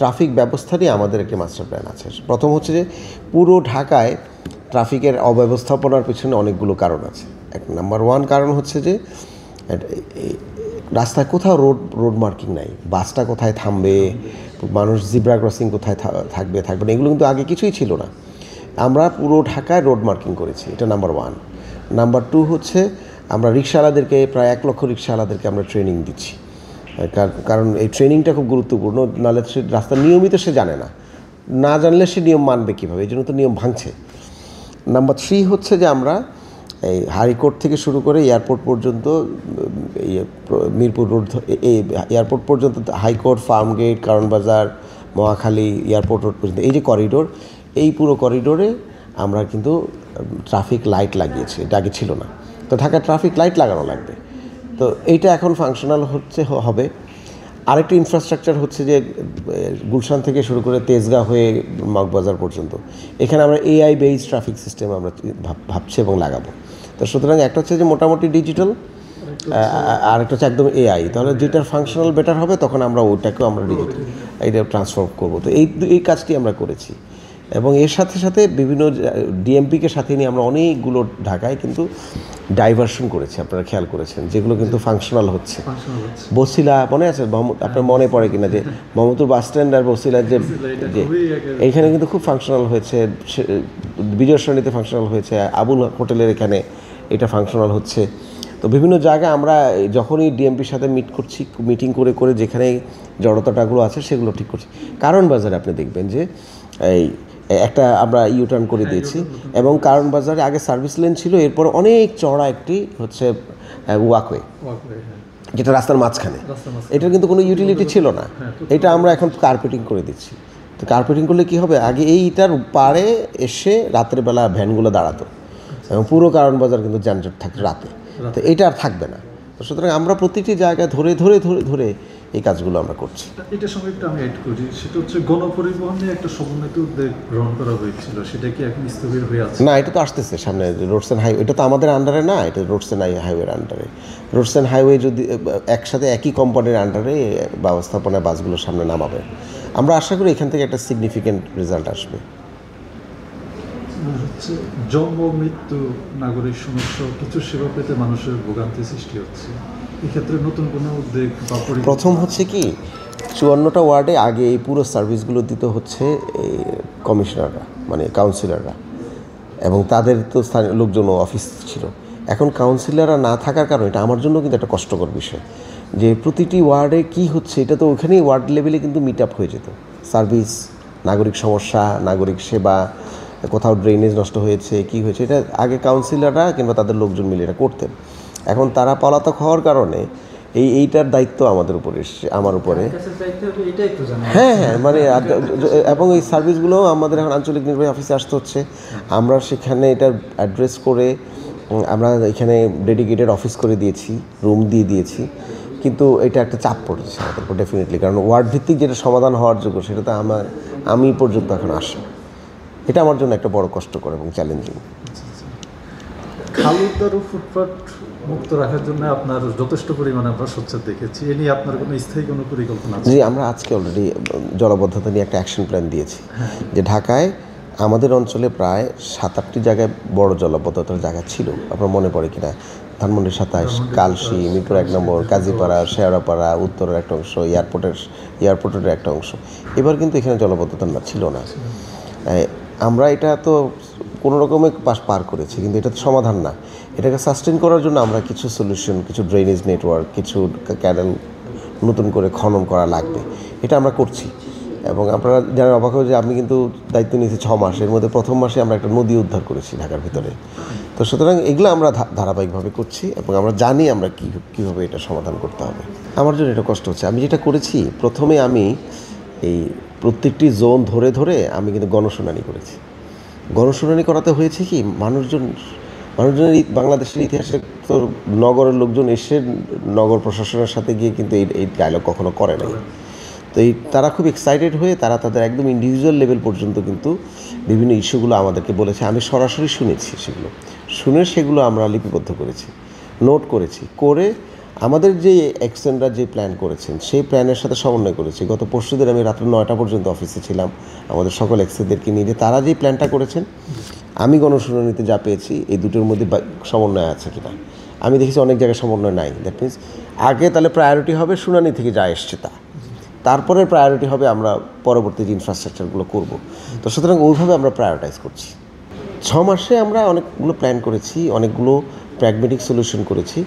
Traffic ব্যবস্থা নিয়ে আমাদের একটি মাস্টার প্ল্যান আছে। প্রথম হচ্ছে যে পুরো ঢাকায় ট্রাফিকের অব্যবস্থাপনার পিছনে অনেকগুলো কারণ আছে। নাম্বার ওয়ান কারণ হচ্ছে যে রাস্তায় কোথাও রোড মার্কিং নাই, বাসটা কোথায় থামবে, মানুষ জিব্রা ক্রসিং কোথায় থাকবে না, এগুলো কিন্তু আগে কিছুই ছিল না। আমরা পুরো ঢাকায় রোড মার্কিং করেছি, এটা নাম্বার ওয়ান। নাম্বার টু হচ্ছে আমরা রিক্সাওয়ালাদেরকে প্রায় 1 লক্ষ রিক্সাওয়ালাদেরকে আমরা ট্রেনিং দিচ্ছি, কারণ এই ট্রেনিংটা খুব গুরুত্বপূর্ণ। নাহলে সে রাস্তা নিয়মিত সে জানে না জানলে সে নিয়ম মানবে কীভাবে, এই জন্য তো নিয়ম ভাঙছে। নাম্বার থ্রি হচ্ছে যে আমরা এই হাইকোর্ট থেকে শুরু করে এয়ারপোর্ট পর্যন্ত, মিরপুর রোড এয়ারপোর্ট পর্যন্ত, হাইকোর্ট, ফার্মগেট, কারণ বাজার, মহাখালী, এয়ারপোর্ট রোড পর্যন্ত এই যে করিডোর, এই পুরো করিডোরে আমরা কিন্তু ট্রাফিক লাইট লাগিয়েছি, এটা আগে ছিল না। তো ঢাকায় ট্রাফিক লাইট লাগানো লাগবে, তো এইটা এখন ফাংশনাল হবে। আরেকটি ইনফ্রাস্ট্রাকচার হচ্ছে যে গুলশান থেকে শুরু করে তেজগাঁ হয়ে মগবাজার পর্যন্ত এখানে আমরা এআই বেসড ট্রাফিক সিস্টেম আমরা ভাবছি এবং লাগাবো। তো সুতরাং একটা হচ্ছে যে মোটামুটি ডিজিটাল, আর একটা হচ্ছে একদম এআই। তাহলে যেটার ফাংশনাল বেটার হবে তখন আমরা ওইটাকেও আমরা ডিজিটাল এইটা ট্রান্সফর্ম করবো। তো এই কাজটি আমরা করেছি, এবং এর সাথে সাথে বিভিন্ন ডিএমপিকে সাথে নিয়ে আমরা অনেকগুলো ঢাকায় কিন্তু ডাইভারশন করেছি, আপনারা খেয়াল করেছেন, যেগুলো কিন্তু ফাংশনাল হচ্ছে। বসিলা মনে আছে, আপনার মনে পড়ে কিনা যে মোহাম্মদপুর বাস স্ট্যান্ড আর বসিলার যে এইখানে কিন্তু খুব ফাংশনাল হয়েছে, বিজয় সরণিতে ফাংশনাল হয়েছে, আবুল হোটেলের এখানে এটা ফাংশনাল হচ্ছে। তো বিভিন্ন জায়গায় আমরা যখনই ডিএমপির সাথে মিটিং করে যেখানে জড়তাটাগুলো আছে সেগুলো ঠিক করছি। কারণ বাজারে আপনি দেখবেন যে এই একটা আমরা ইউটার্ন করে দিয়েছি, এবং কারণ বাজারে আগে সার্ভিস লেন ছিল, এরপর অনেক চড়া একটি হচ্ছে ওয়াকওয়ে, যেটা রাস্তার মাঝখানে, এটার কিন্তু কোনো ইউটিলিটি ছিল না, এটা আমরা এখন কার্পেটিং করে দিচ্ছি। তো কার্পেটিং করলে কী হবে, আগে এইটার পাড়ে এসে রাতের বেলা ভ্যানগুলো দাঁড়াতো এবং পুরো কারণ বাজার কিন্তু যানজট থাকতো রাতে, তো এটা আর থাকবে না। তো সুতরাং আমরা প্রতিটি জায়গায় ধরে এই কাজগুলো আমরা করছি। এটার সঙ্গে একটু আমি অ্যাড করি, সেটা হচ্ছে গণপরিবহনে একটা সমন্বিত উদ্যোগ গ্রহণ করা হয়েছিল, সেটা কি এখন স্থবির হয়ে আছে? না, এটা তো আসতেছে সামনে, রোডস অ্যান্ড হাইওয়ে, এটা তো আমাদের আন্ডারে না, এটা রোডস অ্যান্ড হাইওয়ের আন্ডারে। রোডস অ্যান্ড হাইওয়ে যদি একসাথে একই কোম্পানির আন্ডারে ব্যবস্থাপনায় বাসগুলোর সামনে নামাবে, আমরা আশা করি এখান থেকে একটা সিগনিফিক্যান্ট রেজাল্ট আসবে। হচ্ছে জন্ম মৃত্যু, নাগরিক সমস্যা, কিছু সেবা পেতে মানুষের ভোগান্তি সৃষ্টি হচ্ছে, এক্ষেত্রে নতুন কোনো উদ্যোগ বা প্রথম হচ্ছে কি 54টা ওয়ার্ডে আগে এই পুরো সার্ভিসগুলো দিতে হচ্ছে কমিশনাররা, মানে কাউন্সিলররা, এবং তাদের তো স্থানীয় লোকজন অফিস ছিল। এখন কাউন্সিলররা না থাকার কারণে এটা আমার জন্য কিন্তু একটা কষ্টকর বিষয়, যে প্রতিটি ওয়ার্ডে কি হচ্ছে এটা তো ওখানেই ওয়ার্ড লেভেলে কিন্তু মিট আপ হয়ে যেত। সার্ভিস, নাগরিক সমস্যা, নাগরিক সেবা, কোথাও ড্রেনেজ নষ্ট হয়েছে, কি হয়েছে, এটা আগে কাউন্সিলররা কিংবা তাদের লোকজন মিলে এটা করতেন। এখন তারা পলাতক হওয়ার কারণে এইটার দায়িত্ব আমাদের উপরে এসছে, আমার উপরে। হ্যাঁ, মানে এবং এই সার্ভিসগুলো আমাদের এখন আঞ্চলিক নির্বাহী অফিসে আসতে হচ্ছে, আমরা সেখানে এটা অ্যাড্রেস করে আমরা এখানে ডেডিকেটেড অফিস করে দিয়েছি, রুম দিয়ে দিয়েছি, কিন্তু এটা একটা চাপ পড়েছে আমাদের উপর ডেফিনেটলি, কারণ ওয়ার্ড ভিত্তিক যেটা সমাধান হওয়ার যোগ্য সেটা তো আমি পর্যন্ত এখন আসে, এটা আমার জন্য একটা বড় কষ্টকর এবং চ্যালেঞ্জিং। খালুদার ফুটপাথ মুক্ত রাখার জন্য আপনার যথেষ্ট পরিমাণে আমরা সোচ্চার দেখেছি, এ নিয়ে আপনার কোনো স্থায়ী কোনো পরিকল্পনা আছে? জি, আমরা আজকে অলরেডি জলবদ্ধতা নিয়ে একটা অ্যাকশন প্ল্যান দিয়েছি, যে ঢাকায় আমাদের অঞ্চলে প্রায় 7-8টি জায়গায় বড় জলবদ্ধতার জায়গা ছিল, আপনার মনে পড়ে কিনা, ধানমন্ডি 27, কালশি, মিরপুর 1 নম্বর, কাজীপাড়া, শেওড়াপাড়া, উত্তরের একটা অংশ, এয়ারপোর্টের একটা অংশ। এবার কিন্তু এখানে জলবদ্ধতা ছিল না। আমরা এটা তো কোনো রকমে পার করেছি, কিন্তু এটা তো সমাধান না। এটাকে সাস্টেন করার জন্য আমরা কিছু সলিউশন, কিছু ড্রেনেজ নেটওয়ার্ক, কিছু ক্যানেল নতুন করে খনন করা লাগবে, এটা আমরা করছি। এবং আপনারা জানেন, অবাক হয়ে যে আমি কিন্তু দায়িত্ব নিয়েছি 6 মাস, এর মধ্যে প্রথম মাসে আমরা একটা নদী উদ্ধার করেছি ঢাকার ভিতরে। তো সুতরাং এগুলো আমরা ধারাবাহিকভাবে করছি, এবং আমরা জানি আমরা কীভাবে এটা সমাধান করতে হবে। আমার জন্য এটা কষ্ট হচ্ছে। আমি যেটা করেছি, প্রথমে আমি এই প্রত্যেকটি জোন ধরে আমি কিন্তু গণশুনানি করেছি। গণশুনানি করাতে হয়েছে কি, মানুষজনের বাংলাদেশের ইতিহাসে তো নগরের লোকজন এসে নগর প্রশাসনের সাথে গিয়ে কিন্তু এই ডায়লগ কখনো করে নাই। তো তারা খুব এক্সাইটেড হয়ে তারা তাদের একদম ইন্ডিভিজুয়াল লেভেল পর্যন্ত কিন্তু বিভিন্ন ইস্যুগুলো আমাদেরকে বলেছে, আমি সরাসরি শুনেছি, সেগুলো আমরা লিপিবদ্ধ করেছি, নোট করেছি, করে আমাদের যে এক্সটেন্ডার যে প্ল্যান করেছেন সেই প্ল্যানের সাথে সমন্বয় করেছি। গত পরশুদিন আমি রাত্র 9টা পর্যন্ত অফিসে ছিলাম আমাদের সকল এক্সেদেরকে নিয়ে, যে তারা যেই প্ল্যানটা করেছেন আমি গণশুনানিতে যা পেয়েছি এই দুটোর মধ্যে সমন্বয় আছে কিনা। আমি দেখেছি অনেক জায়গায় সমন্বয় নাই। দ্যাট মিনস আগে তাহলে প্রায়োরিটি হবে শুনানি থেকে যা এসছে তারপরে প্রায়োরিটি হবে আমরা পরবর্তী যে ইনফ্রাস্ট্রাকচারগুলো করব। তো সুতরাং ওইভাবে আমরা প্রায়োরিটাইজ করছি। 6 মাসে আমরা অনেকগুলো প্ল্যান করেছি, অনেকগুলো প্র্যাগমেটিক সলিউশন করেছি।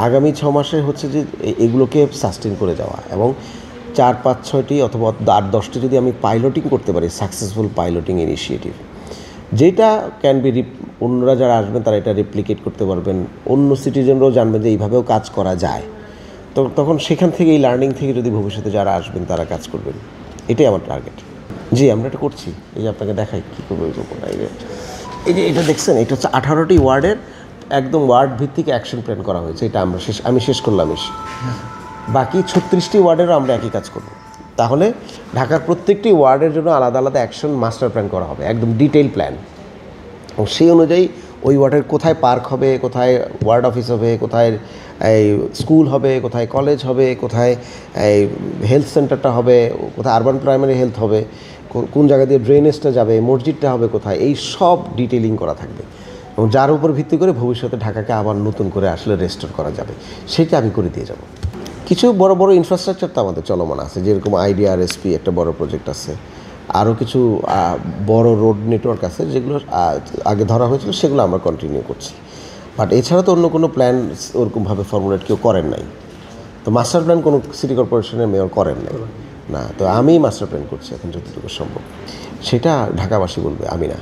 আগামী 6 মাসে হচ্ছে যে এগুলোকে সাস্টেন করে যাওয়া, এবং 4, 5, 6টি অথবা 8, 10টি যদি আমি পাইলটিং করতে পারি, সাকসেসফুল পাইলটিং ইনিশিয়েটিভ, যেটা ক্যান বি অন্যরা যারা আসবেন তারা এটা রেপ্লিকেট করতে পারবেন, অন্য সিটিজেনরাও জানবেন যে এইভাবেও কাজ করা যায়। তো তখন সেখান থেকে এই লার্নিং থেকে যদি ভবিষ্যতে যারা আসবেন তারা কাজ করবেন, এটাই আমার টার্গেট। জি, আমরা এটা করছি। এই যে আপনাকে দেখাই কী করবো। এই যে এটা দেখছেন, এটা হচ্ছে 18টি ওয়ার্ডের একদম ওয়ার্ড ভিত্তিক অ্যাকশন প্ল্যান করা হয়েছে। এটা আমি শেষ করলাম। বাকি 36টি ওয়ার্ডেরও আমরা একই কাজ করব। তাহলে ঢাকার প্রত্যেকটি ওয়ার্ডের জন্য আলাদা আলাদা অ্যাকশন মাস্টার প্ল্যান করা হবে, একদম ডিটেইল প্ল্যান। এবং সেই অনুযায়ী ওই ওয়ার্ডের কোথায় পার্ক হবে, কোথায় ওয়ার্ড অফিস হবে, কোথায় এই স্কুল হবে, কোথায় কলেজ হবে, কোথায় এই হেলথ সেন্টারটা হবে, কোথায় আরবান প্রাইমারি হেলথ হবে, কোন জায়গা দিয়ে ড্রেনেজটা যাবে, মসজিদটা হবে কোথায়, এই সব ডিটেইলিং করা থাকবে। এবং যার উপর ভিত্তি করে ভবিষ্যতে ঢাকাকে আবার নতুন করে আসলে রেস্টোর করা যাবে, সেটা আমি করে দিয়ে যাব। কিছু বড় বড় ইনফ্রাস্ট্রাকচার তো আমাদের চলমান আছে, যেরকম IDRSP একটা বড় প্রজেক্ট আছে, আরও কিছু বড় রোড নেটওয়ার্ক আছে যেগুলো আগে ধরা হয়েছিল, সেগুলো আমরা কন্টিনিউ করছি। বাট এছাড়া তো অন্য কোনো প্ল্যান ওরকমভাবে ফর্মুলেট কেউ করেন নাই। তো মাস্টার প্ল্যান কোনো সিটি কর্পোরেশনের মেয়র করেন নাই না, তো আমি মাস্টার প্ল্যান করছি এখন যতটুকু সম্ভব। সেটা ঢাকাবাসী বলবে, আমি না।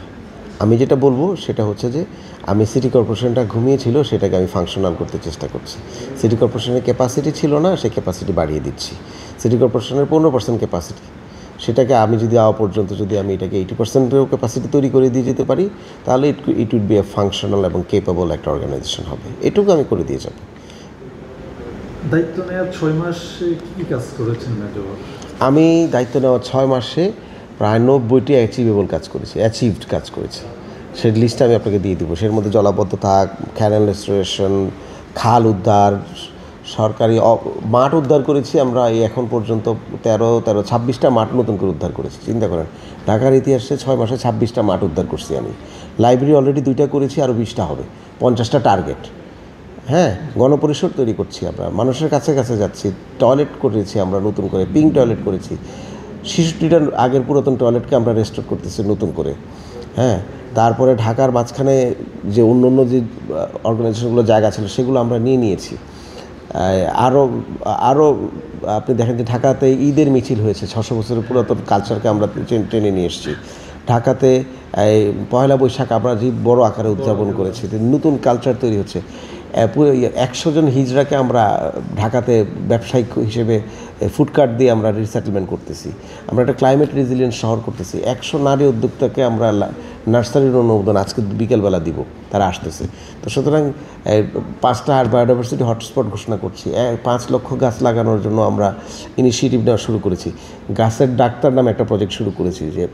আমি যেটা বলবো সেটা হচ্ছে যে আমি সিটি কর্পোরেশনটা ঘুমিয়েছিল, সেটাকে আমি ফাংশনাল করতে চেষ্টা করছি। সিটি কর্পোরেশনের ক্যাপাসিটি ছিল না, সেই ক্যাপাসিটি বাড়িয়ে দিচ্ছি। সিটি কর্পোরেশনের 15% ক্যাপাসিটি, সেটাকে আমি যদি পর্যন্ত যদি আমি এটাকে 80%-এও ক্যাপাসিটি তৈরি করে দিয়ে যেতে পারি, তাহলে ইট উইড বি এ ফাংশনাল এবং কেপেবল একটা অর্গানাইজেশন হবে। এটুকু আমি করে দিয়ে যাব। দায়িত্ব নেওয়ার 6 মাসে কী কাজ করেছেন মেজর? আমি দায়িত্ব নেওয়ার 6 মাসে প্রায় 90টি অ্যাচিভেবল কাজ করেছি, অ্যাচিভড কাজ করেছি। সেই লিস্টটা আমি আপনাকে দিয়ে দেবো। সের মধ্যে জলাবদ্ধতা, ক্যানেল রেস্টোরেশন, খাল উদ্ধার, সরকারি মাঠ উদ্ধার করেছি আমরা। এই এখন পর্যন্ত 26টা মাঠ নতুন করে উদ্ধার করেছি। চিন্তা করেন, ঢাকার ইতিহাসে 6 মাসে 26টা মাঠ উদ্ধার করছি আমি। লাইব্রেরি অলরেডি 2টা করেছি, আরও 20টা হবে, 50টা টার্গেট। হ্যাঁ, গণপরিষদ তৈরি করছি আমরা, মানুষের কাছে কাছে যাচ্ছি। টয়লেট করেছি আমরা নতুন করে, পিঙ্ক টয়লেট করেছি। 66টার আগের পুরাতন টয়লেটকে আমরা রেস্টোর করতেছি নতুন করে। হ্যাঁ, তারপরে ঢাকার মাঝখানে যে অন্য যে অর্গানাইজেশনগুলো জায়গা ছিল সেগুলো আমরা নিয়েছি। আরও আপনি দেখেন যে ঢাকাতে ঈদের মিছিল হয়েছে, 600 বছরের পুরাতন কালচারকে আমরা টেনে নিয়ে এসেছি। ঢাকাতে এই পয়লা বৈশাখ আমরা যে বড় আকারে উদযাপন করেছি, নতুন কালচার তৈরি হচ্ছে। পুরো 100 জন হিজড়াকে আমরা ঢাকাতে ব্যবসায়িক হিসেবে ফুডকার্ট দিয়ে আমরা রিসেটেলমেন্ট করতেছি। আমরা একটা ক্লাইমেট রেজিলিয়েন্ট শহর করতেছি। 100 নারী উদ্যোক্তাকে আমরা নার্সারির অনুমোদন আজকে বিকেলবেলা দিব, তারা আসতেছে। তো সুতরাং 5টা বায়োডাইভার্সিটি হটস্পট ঘোষণা করছি। 5 লক্ষ গাছ লাগানোর জন্য আমরা ইনিশিয়েটিভ নেওয়া শুরু করেছি। গাছের ডাক্তার নামে একটা প্রজেক্ট শুরু করেছি, যে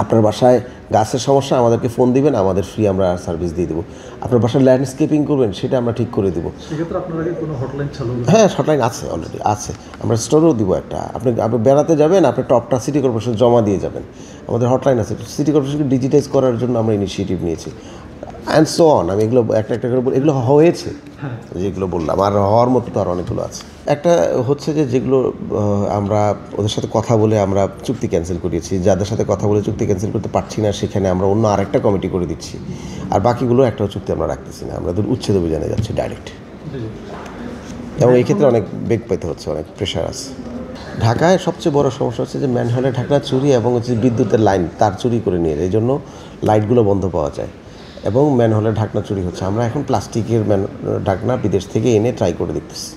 আপনার বাসায় গাছের সমস্যা আমাদেরকে ফোন দিবেন, আমাদের ফ্রি আমরা সার্ভিস দিয়ে দেবো। আপনার বাসায় ল্যান্ডস্কেপিং করবেন, সেটা আমরা ঠিক করে দেবো। সেক্ষেত্রে আপনার আগে কোনো হটলাইন চালু? হ্যাঁ, হটলাইন আছে, অলরেডি আছে। আমরা স্টোরেও দিব একটা। আপনি বেড়াতে যাবেন, আপনি টপটা সিটি কর্পোরেশন জমা দিয়ে যাবেন। আমাদের হটলাইন আছে। সিটি কর্পোরেশনকে ডিজিটাইজ করার জন্য আমরা ইনিশিয়েটিভ নিয়েছি, অ্যান্ড সো অন। আমি এগুলো একটা করে এগুলো হয়েছে, যেগুলো বললাম, আর হওয়ার মতো তো আর অনেকগুলো আছে। একটা হচ্ছে যে যেগুলো আমরা ওদের সাথে কথা বলে আমরা চুক্তি ক্যান্সেল করিয়েছি, যাদের সাথে কথা বলে চুক্তি ক্যান্সেল করতে পারছি না সেখানে আমরা অন্য আরেকটা কমিটি করে দিচ্ছি। আর বাকিগুলো একটাও চুক্তি আমরা রাখতেছি না, আমরা উচ্ছেদ অভিযানে যাচ্ছি ডাইরেক্ট। এবং এই ক্ষেত্রে অনেক বেগ পেতে হচ্ছে, অনেক প্রেশার আছে। ঢাকায় সবচেয়ে বড় সমস্যা হচ্ছে যে ম্যানহোলের ঢাকনা চুরি এবং হচ্ছে বিদ্যুতের লাইন তার চুরি করে নিয়ে যায়। এই জন্য লাইটগুলো বন্ধ পাওয়া যায় এবং ম্যানহোলের ঢাকনা চুরি হচ্ছে। আমরা এখন প্লাস্টিকের ঢাকনা বিদেশ থেকে এনে ট্রাই করে দেখতেছি।